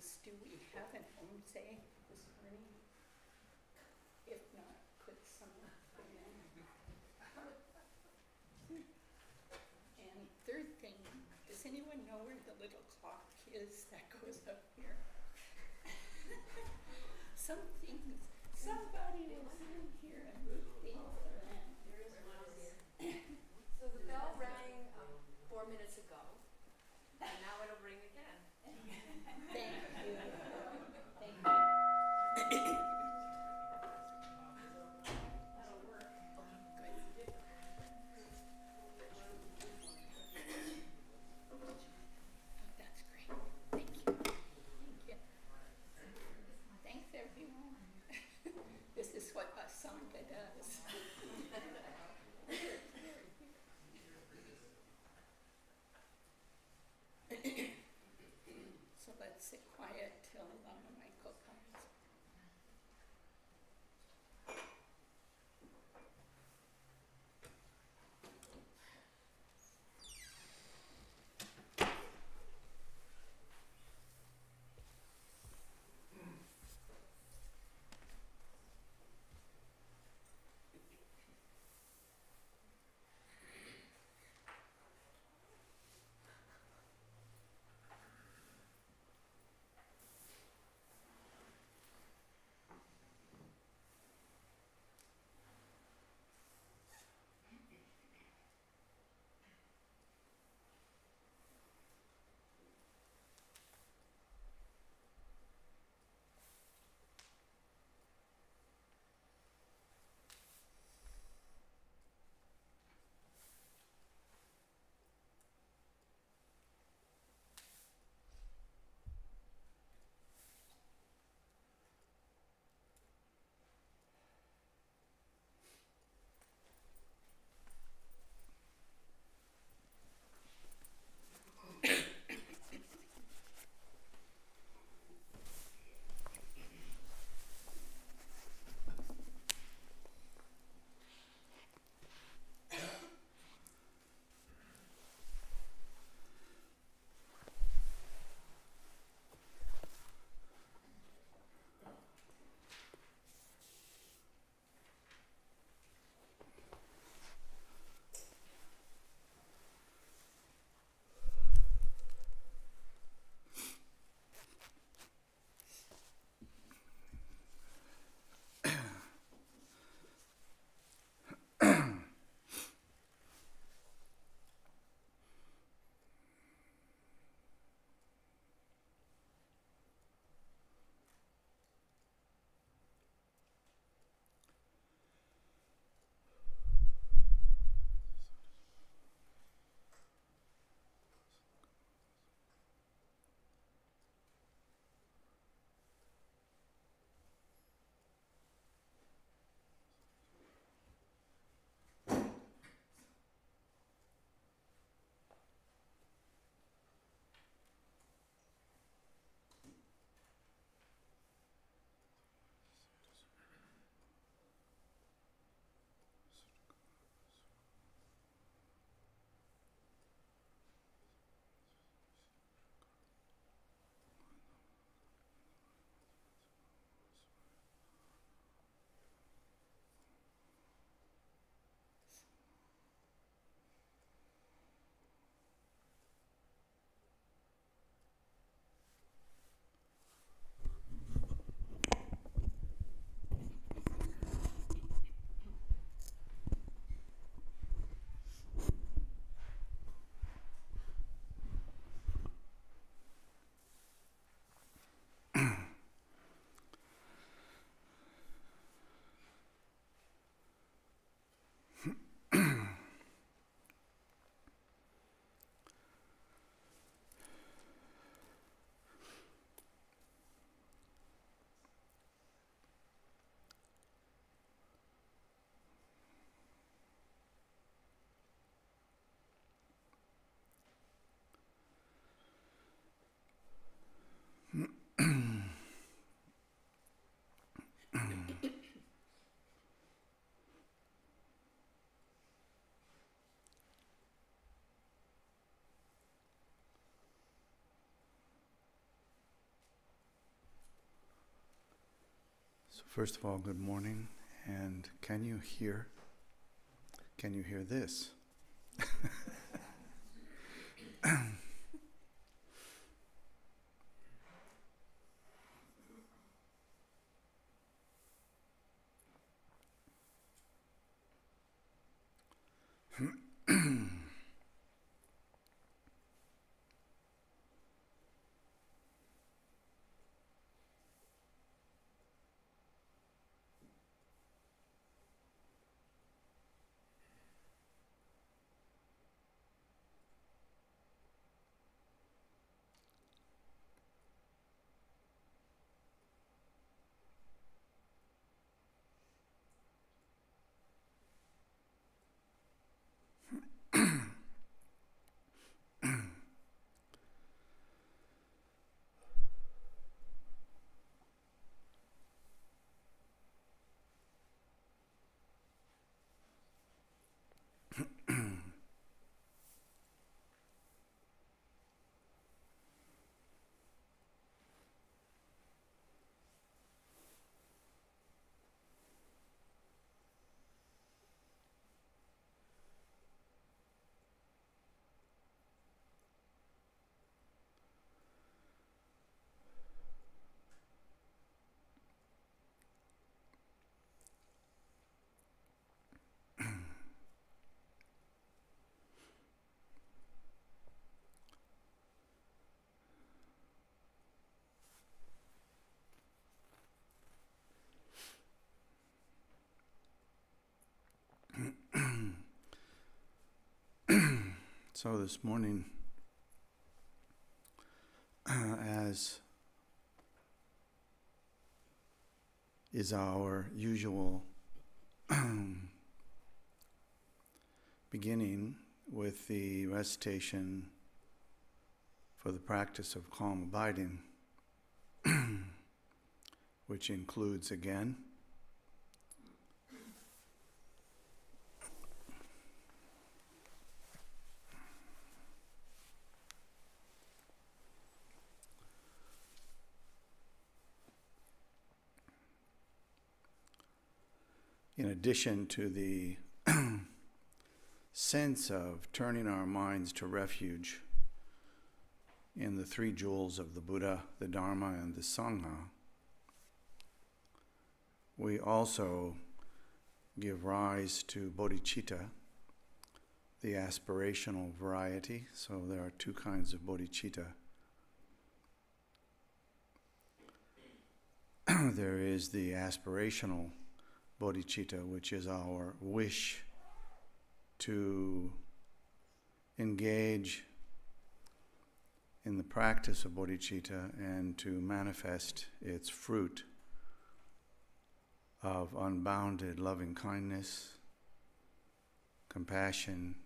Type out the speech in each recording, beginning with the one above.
is, do we have an home say this morning? If not, put someone in. And third thing, does anyone know where the little clock is that goes up here? Somebody was in here and moved things around. There is one here. So the bell rang 4 minutes ago, and now it'll ring again. Thank you. Thank you. That'll work. Good. That's great. Thank you. Thank you. Thanks, everyone. This is what Asanga does. First of all, good morning. And can you hear this? So this morning, as is our usual beginning with the recitation for the practice of calm abiding, which includes again in addition to the sense of turning our minds to refuge in the three jewels of the Buddha, the Dharma, and the Sangha, we also give rise to bodhicitta, the aspirational variety. So there are two kinds of bodhicitta. There is the aspirational bodhicitta, which is our wish to engage in the practice of bodhicitta and to manifest its fruit of unbounded loving kindness, compassion,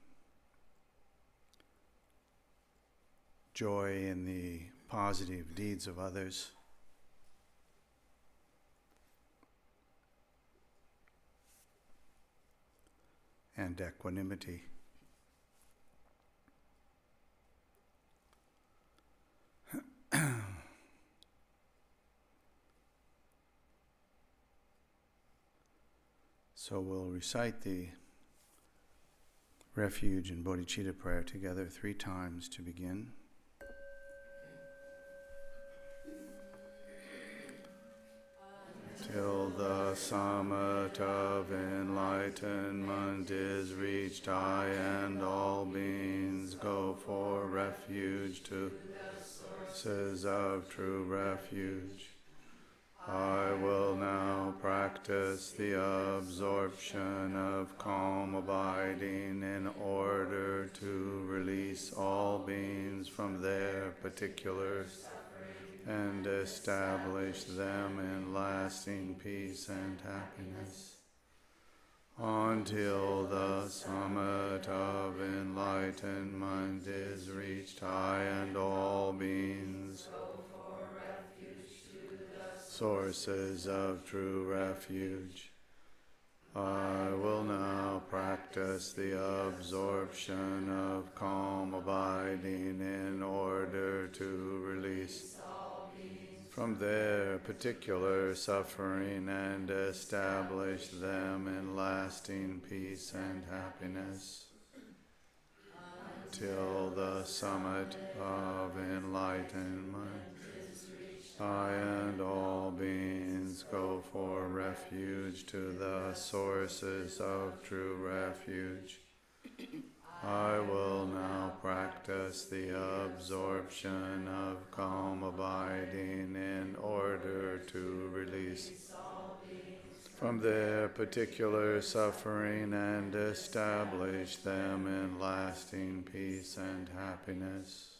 joy in the positive deeds of others, and equanimity. So we'll recite the refuge and bodhicitta prayer together 3 times to begin. Till the summit of enlightenment is reached, I and all beings go for refuge to sources of true refuge. I will now practice the absorption of calm abiding in order to release all beings from their particulars and establish them in lasting peace and happiness. Until the summit of enlightenment is reached, I and all beings sources of true refuge. I will now practice the absorption of calm abiding in order to release from their particular suffering and establish them in lasting peace and happiness, till the summit of enlightenment, I and all beings go for refuge to the sources of true refuge. I will now practice the absorption of calm abiding in order to release from their particular suffering and establish them in lasting peace and happiness.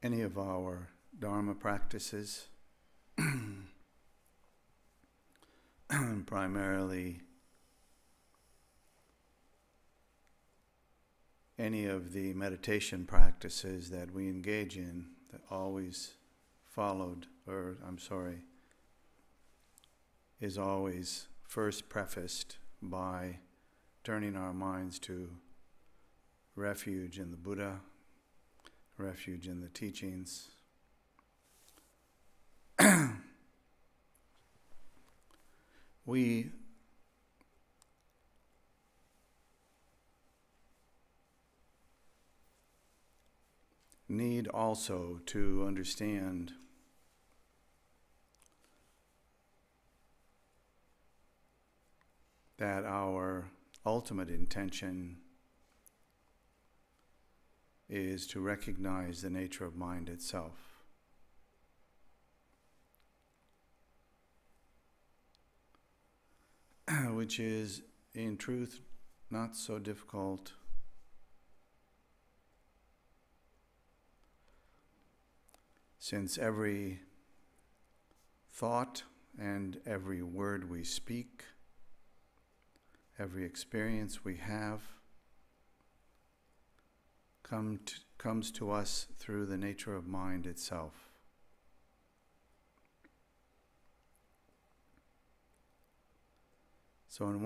Any of our Dharma practices, primarily any of the meditation practices that we engage in, that always is always first prefaced by turning our minds to refuge in the Buddha, refuge in the teachings. We need also to understand that our ultimate intention is to recognize the nature of mind itself. Which is, in truth, not so difficult. Since every thought and every word we speak, every experience we have, comes to us through the nature of mind itself. So in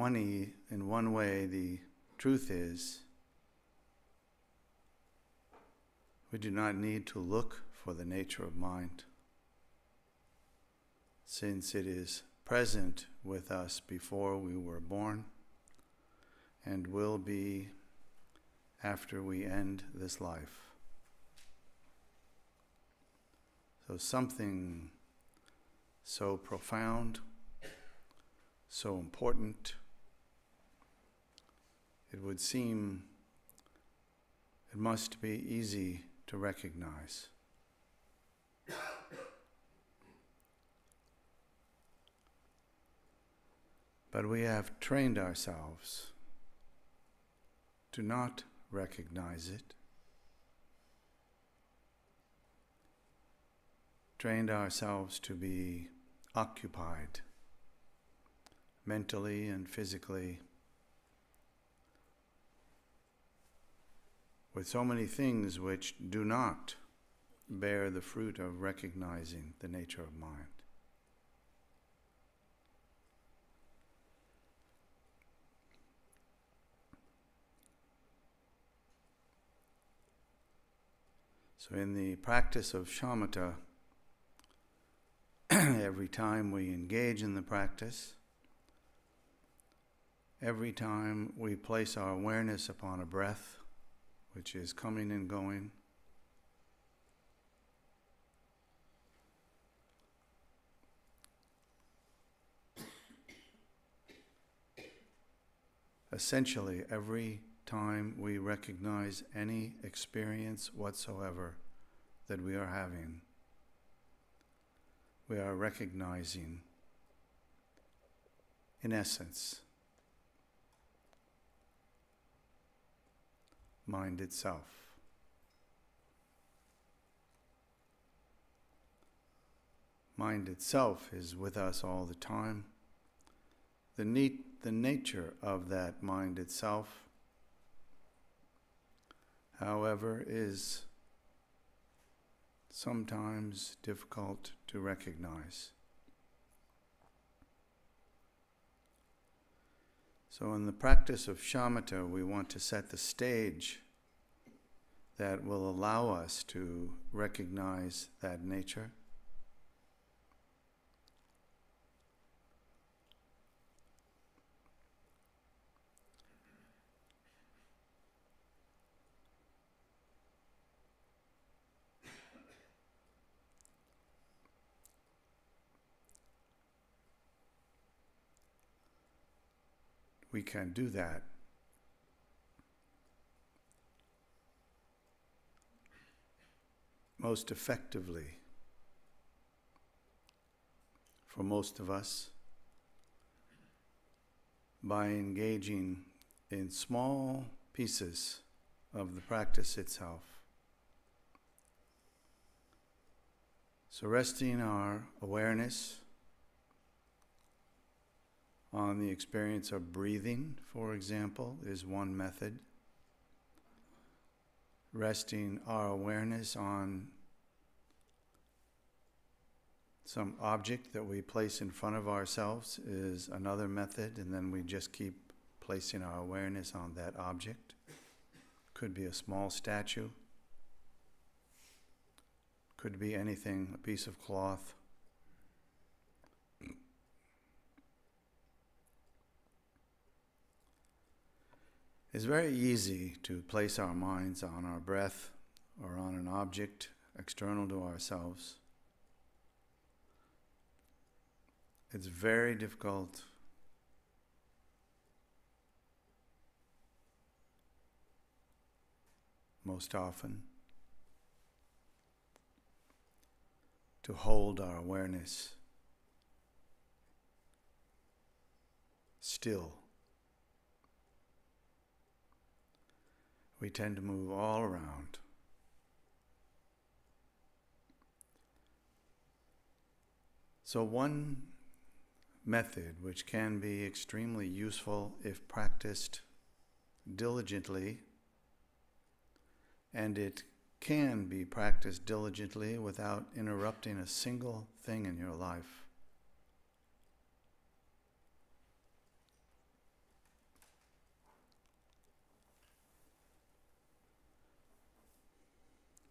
one way, the truth is, we do not need to look for the nature of mind, since it is present with us before we were born and will be after we end this life. So something so profound, so important, it would seem it must be easy to recognize. But we have trained ourselves to not recognize it, trained ourselves to be occupied mentally and physically with so many things which do not bear the fruit of recognizing the nature of mind. So in the practice of shamatha, every time we engage in the practice, every time we place our awareness upon a breath, which is coming and going, essentially every time we recognize any experience whatsoever that we are having, we are recognizing, in essence, mind itself. mind itself is with us all the time. The nature of that mind itself, however, is sometimes difficult to recognize. So in the practice of shamatha, we want to set the stage that will allow us to recognize that nature. We can do that most effectively for most of us by engaging in small pieces of the practice itself. So resting our awareness on the experience of breathing, for example, is one method. Resting our awareness on some object that we place in front of ourselves is another method, and then we just keep placing our awareness on that object. Could be a small statue, could be anything, a piece of cloth. It's very easy to place our minds on our breath or on an object external to ourselves. It's very difficult most often to hold our awareness still. We tend to move all around. So one method which can be extremely useful if practiced diligently, and it can be practiced diligently without interrupting a single thing in your life.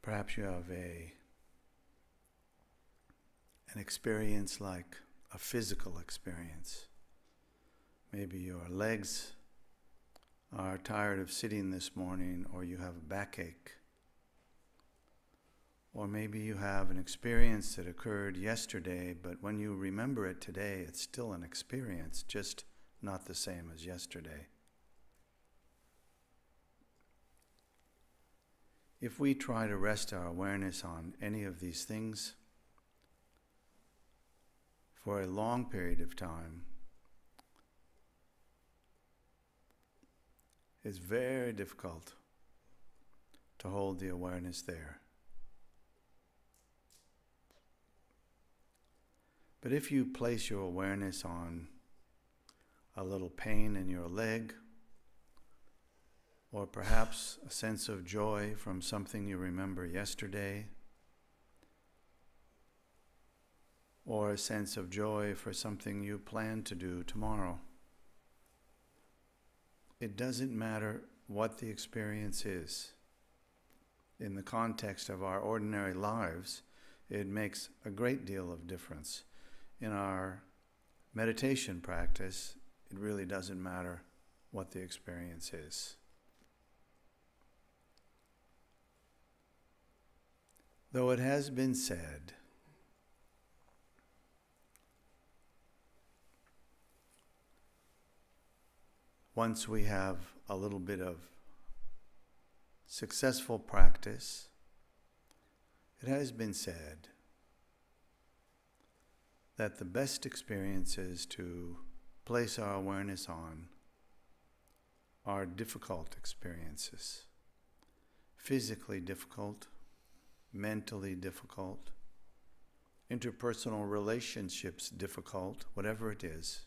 Perhaps you have an experience like a physical experience. Maybe your legs are tired of sitting this morning, or you have a backache. Or maybe you have an experience that occurred yesterday, but when you remember it today, it's still an experience, just not the same as yesterday. If we try to rest our awareness on any of these things for a long period of time, it's very difficult to hold the awareness there. But if you place your awareness on a little pain in your leg, or perhaps a sense of joy from something you remember yesterday, or a sense of joy for something you plan to do tomorrow, it doesn't matter what the experience is. In the context of our ordinary lives, it makes a great deal of difference. In our meditation practice, it really doesn't matter what the experience is. Though it has been said once we have a little bit of successful practice, it has been said that the best experiences to place our awareness on are difficult experiences, physically difficult, mentally difficult, interpersonal relationships difficult, whatever it is.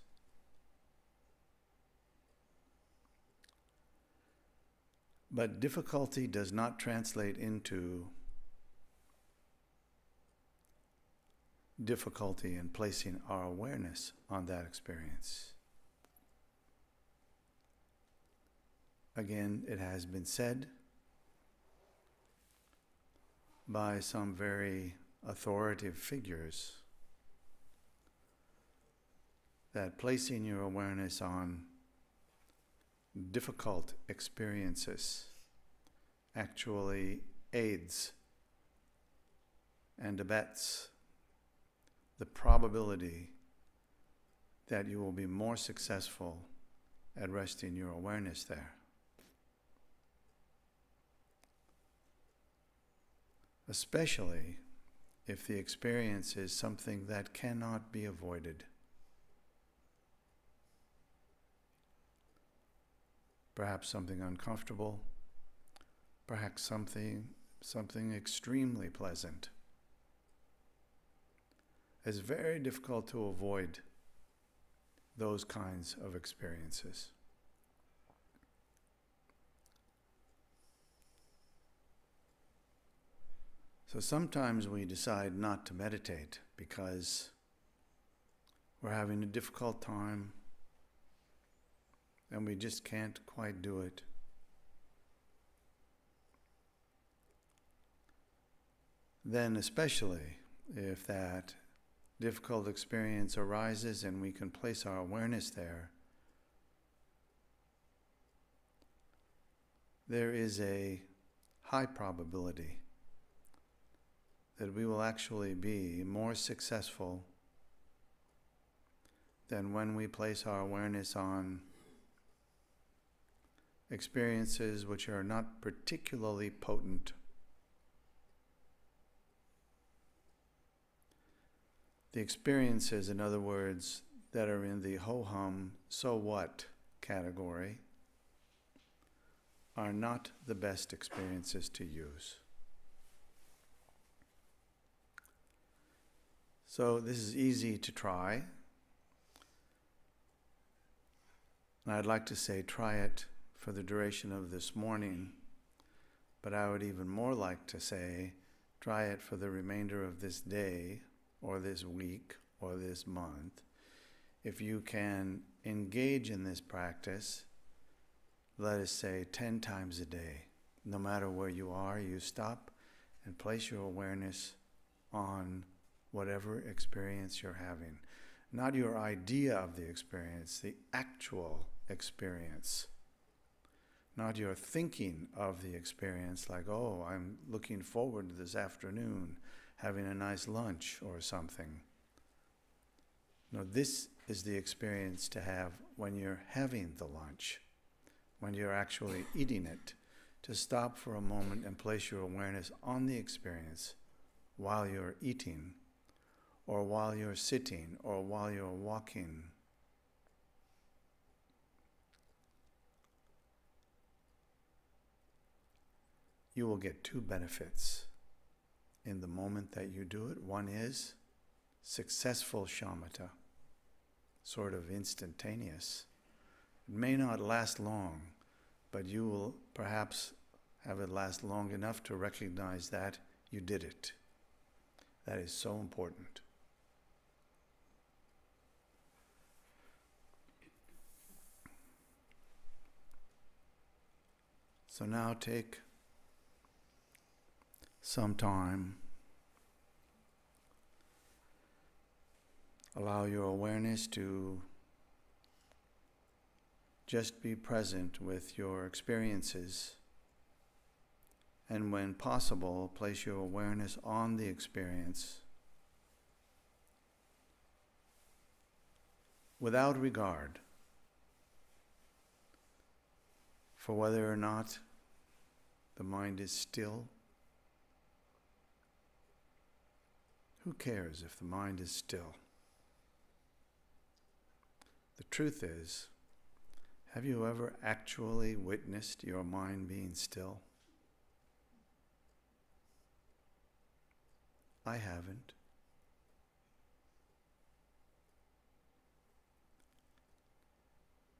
But difficulty does not translate into difficulty in placing our awareness on that experience. Again, it has been said by some very authoritative figures that placing your awareness on difficult experiences actually aids and abets the probability that you will be more successful at resting your awareness there. Especially if the experience is something that cannot be avoided. Perhaps something uncomfortable, perhaps something extremely pleasant. It's very difficult to avoid those kinds of experiences. So sometimes we decide not to meditate because we're having a difficult time and we just can't quite do it. Then especially if that difficult experience arises and we can place our awareness there, there is a high probability that we will actually be more successful than when we place our awareness on experiences which are not particularly potent. The experiences, in other words, that are in the ho-hum, so what category are not the best experiences to use. So this is easy to try. And I'd like to say try it for the duration of this morning, but I would even more like to say try it for the remainder of this day or this week or this month. If you can engage in this practice, let us say 10 times a day, no matter where you are, you stop and place your awareness on whatever experience you're having. Not your idea of the experience, the actual experience. Not your thinking of the experience like, oh, I'm looking forward to this afternoon, having a nice lunch or something. No, this is the experience to have when you're having the lunch, when you're actually eating it, to stop for a moment and place your awareness on the experience while you're eating, or while you're sitting, or while you're walking. You will get two benefits in the moment that you do it. One is successful shamatha, sort of instantaneous. It may not last long, but you will perhaps have it last long enough to recognize that you did it. That is so important. So now take some time. Allow your awareness to just be present with your experiences. And when possible, place your awareness on the experience without regard for whether or not the mind is still. Who cares if the mind is still? The truth is, have you ever actually witnessed your mind being still? I haven't.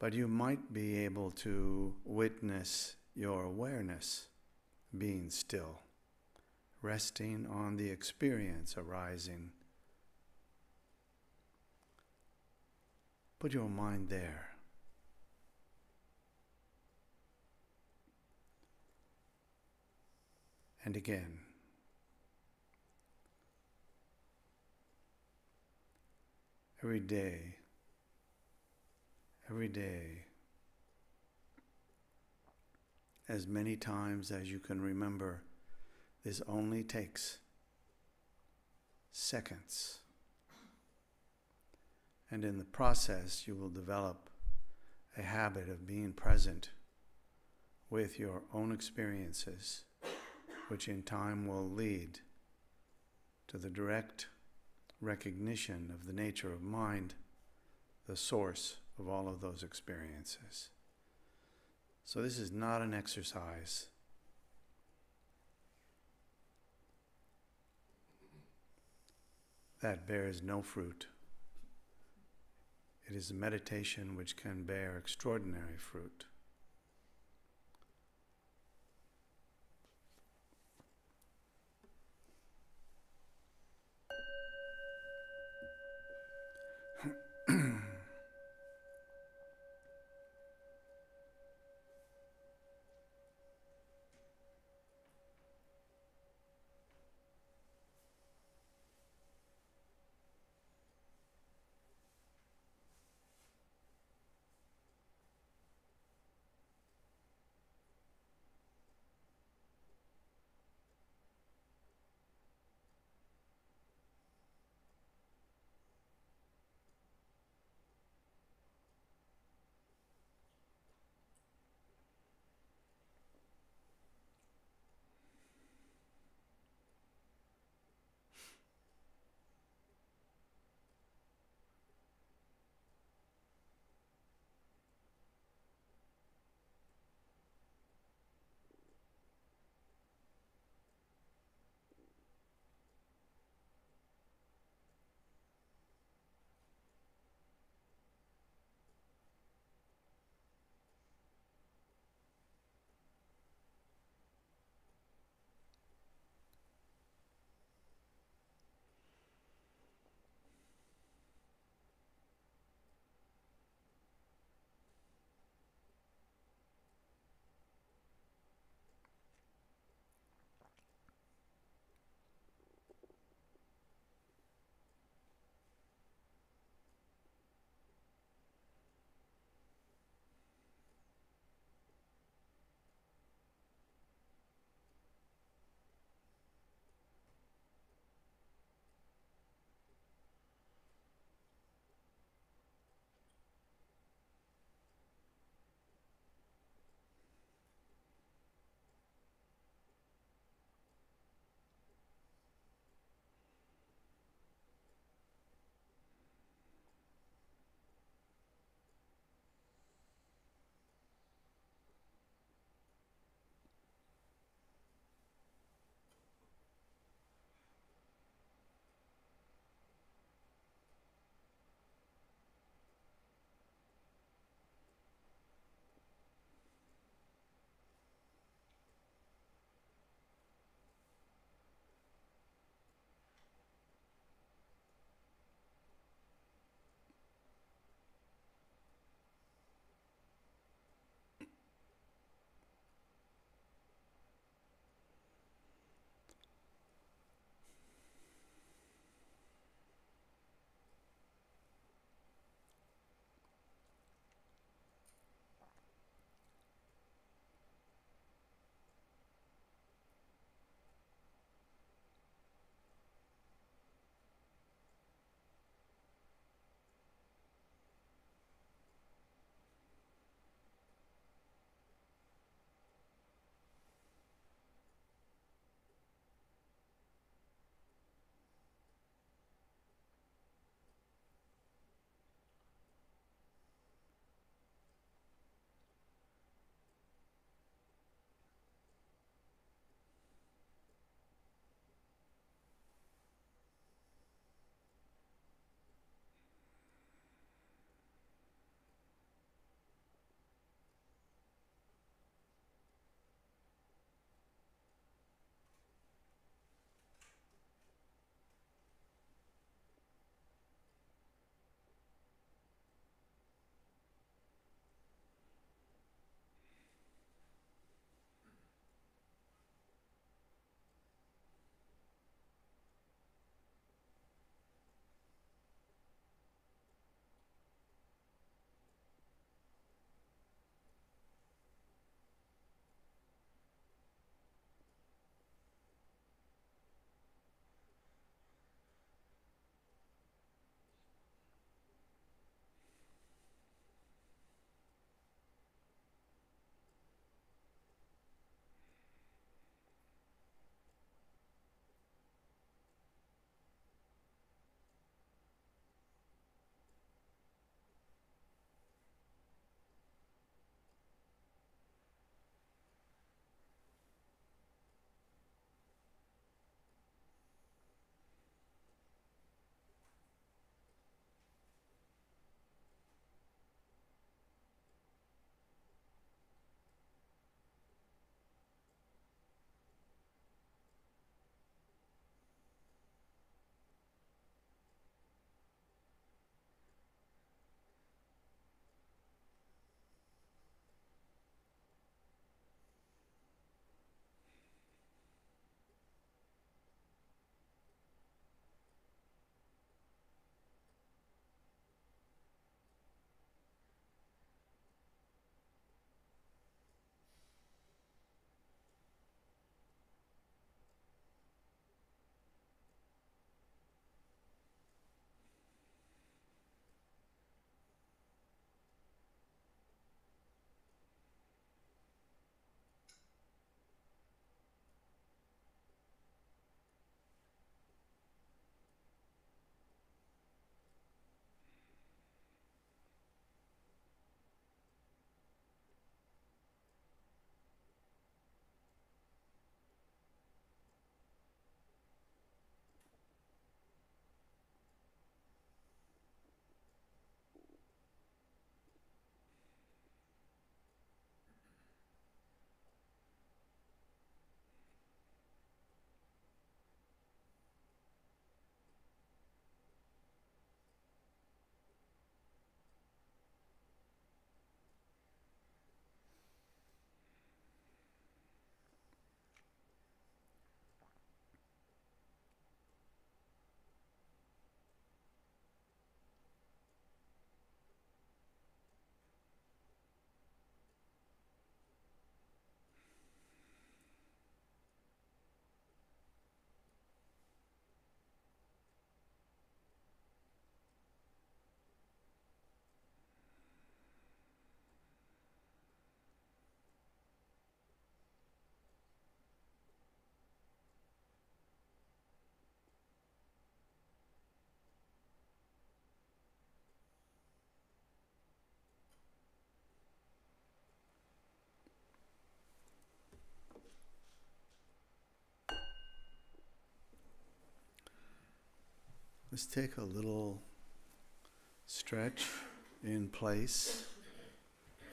but you might be able to witness your awareness being still, resting on the experience arising. Put your mind there. And again, every day, as many times as you can remember, this only takes seconds. And in the process, you will develop a habit of being present with your own experiences, which in time will lead to the direct recognition of the nature of mind, the source of all of those experiences. So this is not an exercise. That bears no fruit. It is a meditation which can bear extraordinary fruit. Let's take a little stretch in place.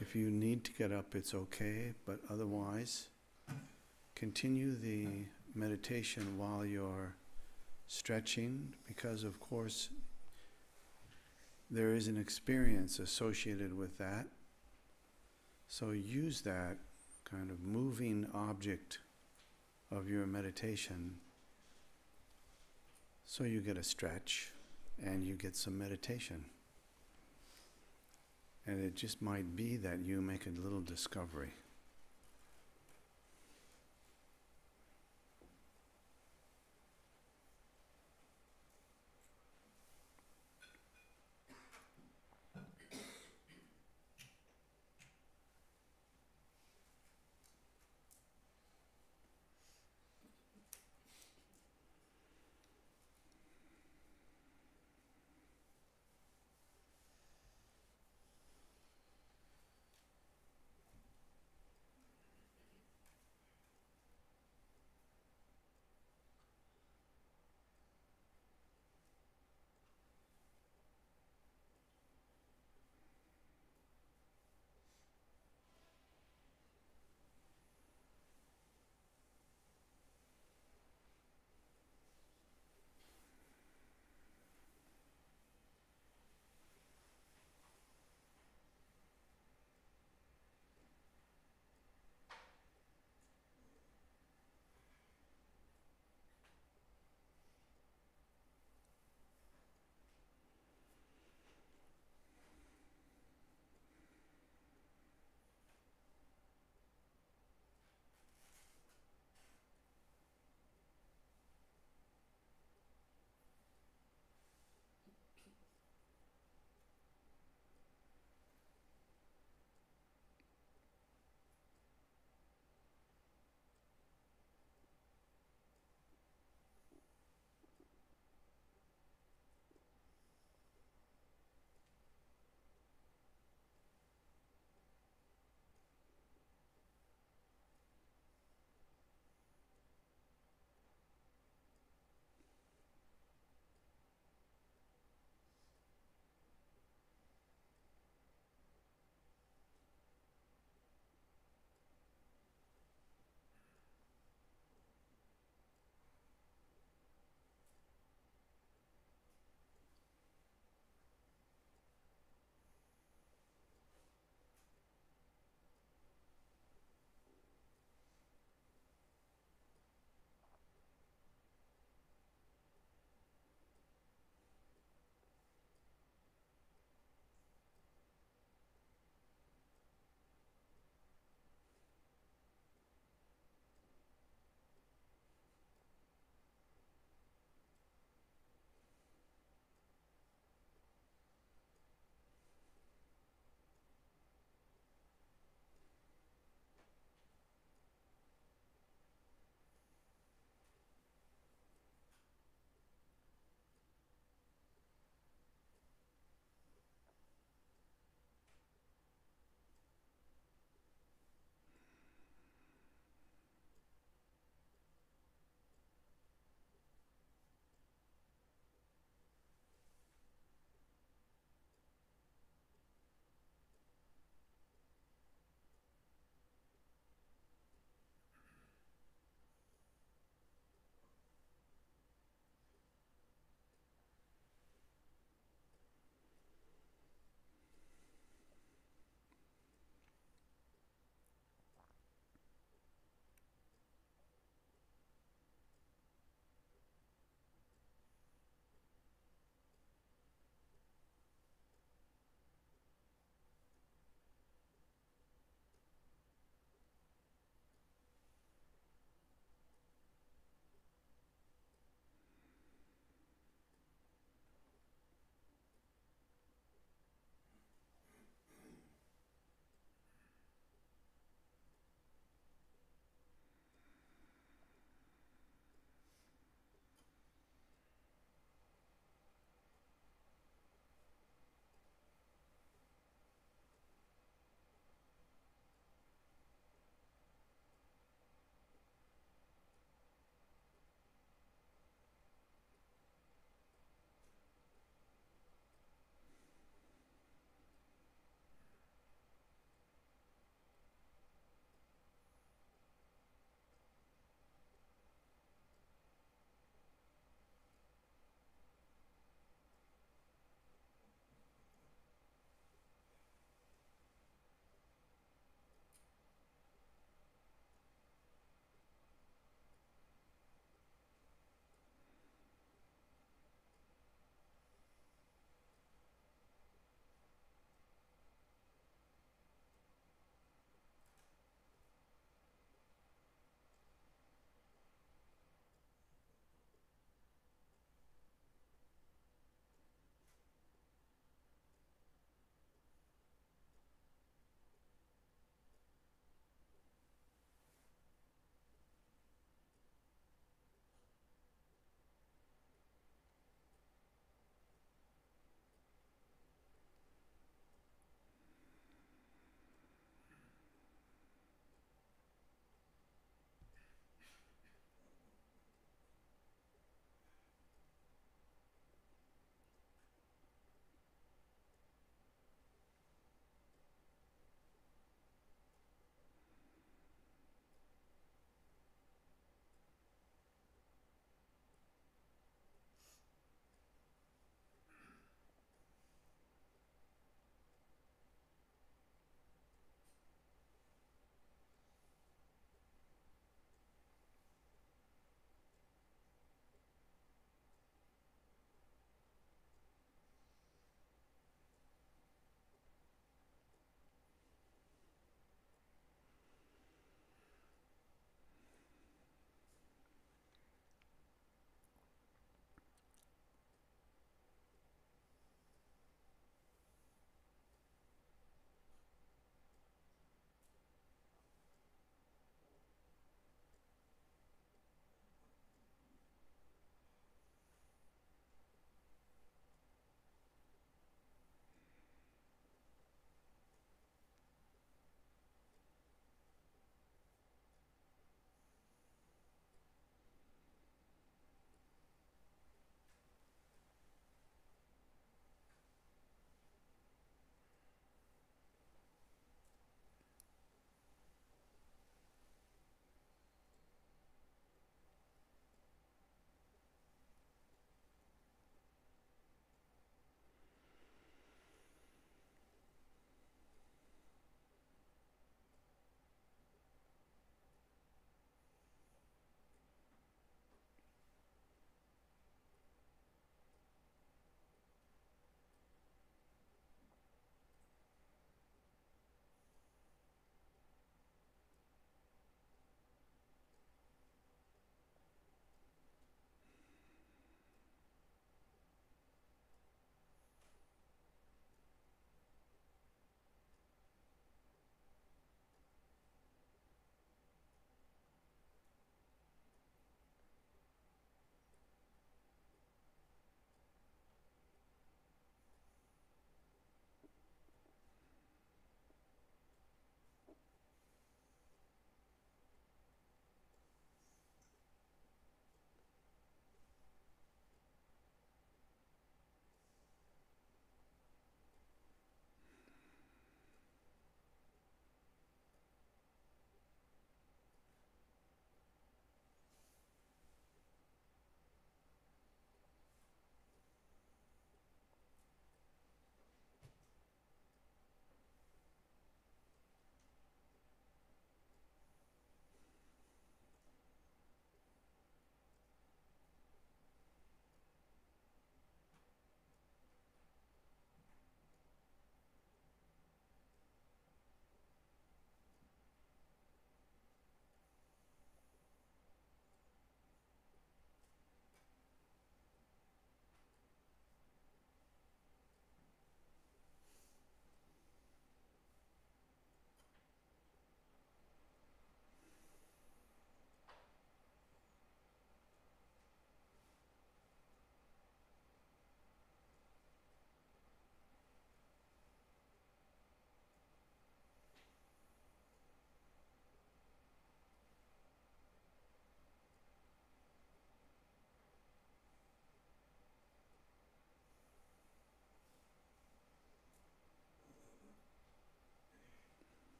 If you need to get up, it's okay, but otherwise, continue the meditation while you're stretching, because of course there is an experience associated with that. So use that kind of moving object of your meditation so you get a stretch and you get some meditation. And it just might be that you make a little discovery.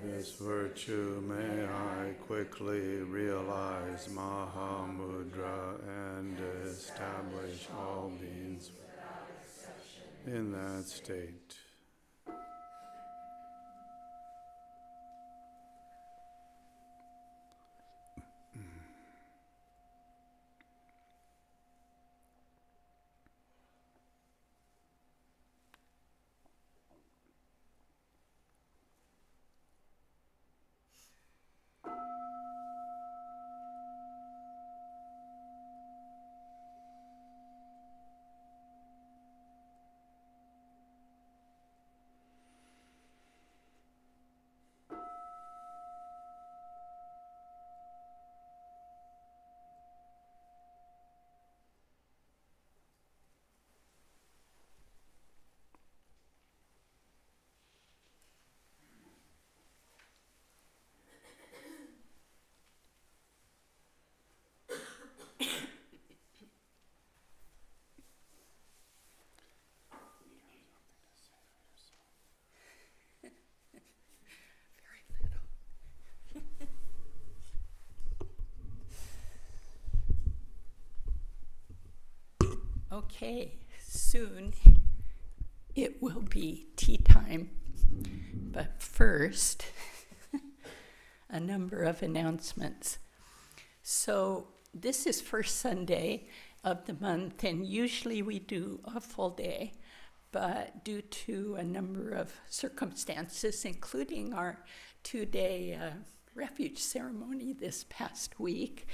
this virtue may I quickly realize Mahamudra and establish all beings in that state. Okay, soon it will be tea time, but first, a number of announcements. So this is first Sunday of the month, and usually we do a full day, but due to a number of circumstances, including our 2-day refuge ceremony this past week,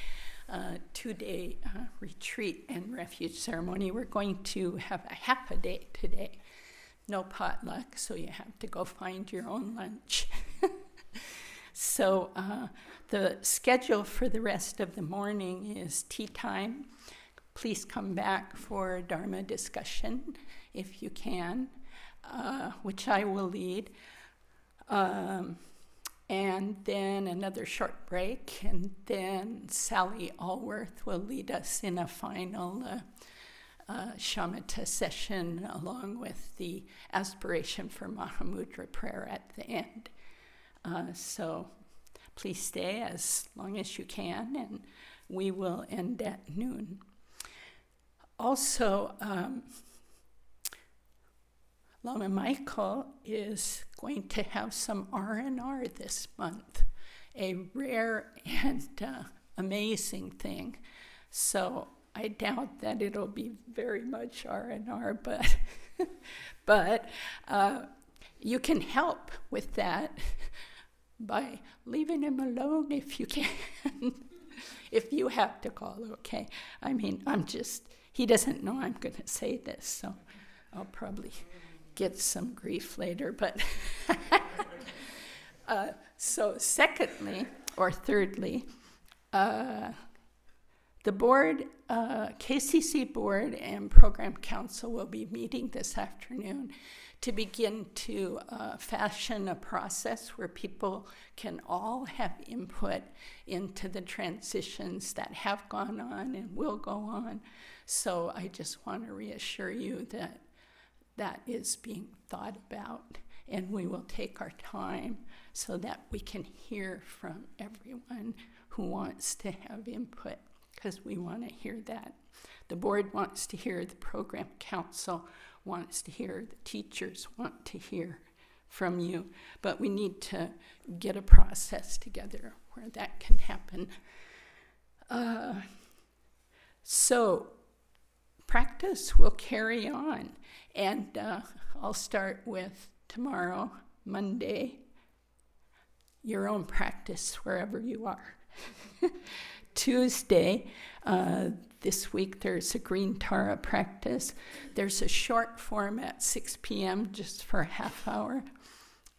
2-day retreat and refuge ceremony, we're going to have a half a day today. No potluck, so you have to go find your own lunch. So the schedule for the rest of the morning is tea time. Please come back for Dharma discussion if you can, which I will lead. And then another short break, and then Sally Allworth will lead us in a final shamatha session along with the aspiration for Mahamudra prayer at the end. So please stay as long as you can, and we will end at noon. Also, Lama Michael is going to have some R&R this month, a rare and amazing thing. So I doubt that it'll be very much R&R, but you can help with that by leaving him alone if you can. If you have to call, okay? I mean, he doesn't know I'm going to say this, so I'll probably get some grief later, but so thirdly, the board, KCC board and program council will be meeting this afternoon to begin to fashion a process where people can all have input into the transitions that have gone on and will go on. So I just want to reassure you that that is being thought about, and we will take our time so that we can hear from everyone who wants to have input, because we want to hear that. The board wants to hear, the program council wants to hear, the teachers want to hear from you, but we need to get a process together where that can happen. So practice will carry on, and I'll start with tomorrow, Monday, your own practice wherever you are. Tuesday, this week there's a Green Tara practice. There's a short form at 6 p.m. just for a half hour.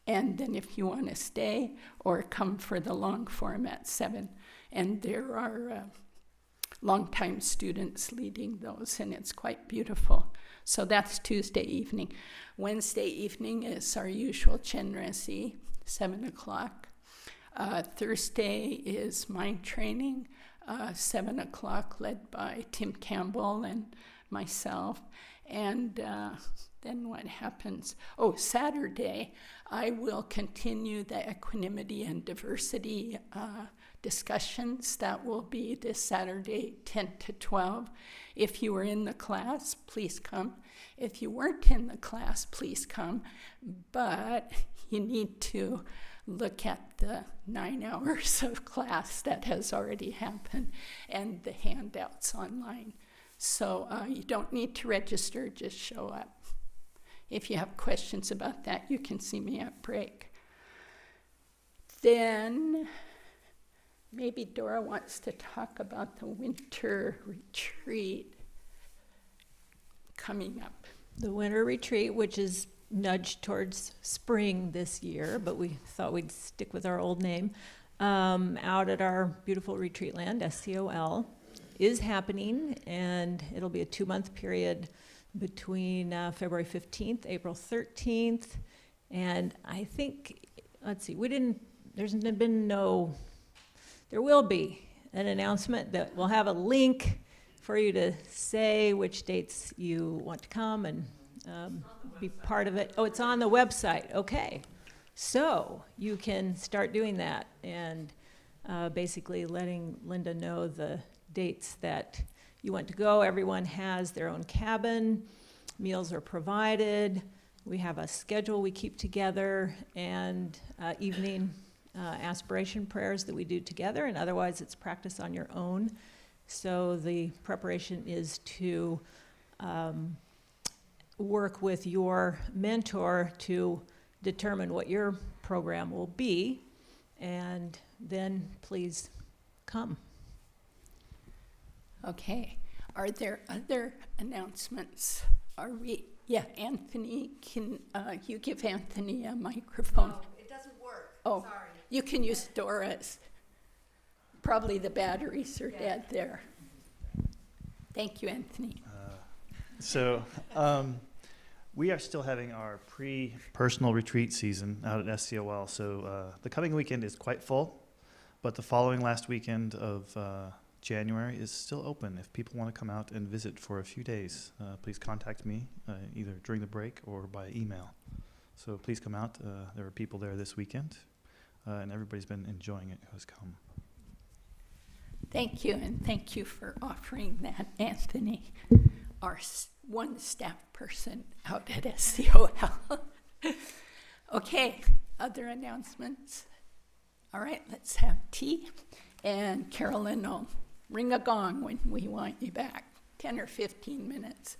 And then if you want to stay or come for the long form at 7. And there are longtime students leading those, and it's quite beautiful. So that's Tuesday evening. Wednesday evening is our usual Chenrezig, 7 o'clock. Thursday is mind training, 7 o'clock, led by Tim Campbell and myself. And then what happens? Oh, Saturday, I will continue the equanimity and diversity discussions. That will be this Saturday, 10 to 12. If you were in the class, please come. If you weren't in the class, please come. But you need to look at the 9 hours of class that has already happened and the handouts online. So you don't need to register, just show up. If you have questions about that, you can see me at break. Then maybe Dora wants to talk about the winter retreat coming up. The winter retreat, which is nudged towards spring this year, but we thought we'd stick with our old name, out at our beautiful retreat land, SCOL, is happening, and it'll be a 2-month period between February 15th, April 13th, and I think, let's see, there will be an announcement that will have a link for you to say which dates you want to come and be part of it. Oh, it's on the website, okay. So you can start doing that and basically letting Linda know the dates that you want to go. Everyone has their own cabin, meals are provided, we have a schedule we keep together, and evening aspiration prayers that we do together, and otherwise it's practice on your own. So the preparation is to work with your mentor to determine what your program will be, and then please come. Okay. Are there other announcements? Yeah, Anthony, can you give Anthony a microphone? No, it doesn't work. Oh, Sorry. you can use Dora's. Probably the batteries are dead there. Thank you, Anthony. We are still having our pre-personal retreat season out at SCOL. So the coming weekend is quite full, but the following last weekend of January is still open. If people want to come out and visit for a few days, please contact me either during the break or by email. So please come out. There are people there this weekend, and everybody's been enjoying it who has come. Thank you, and thank you for offering that, Anthony, our one staff person out at SCOL. Okay, other announcements? All right, let's have tea, and Carolyn will ring a gong when we want you back, 10 or 15 minutes.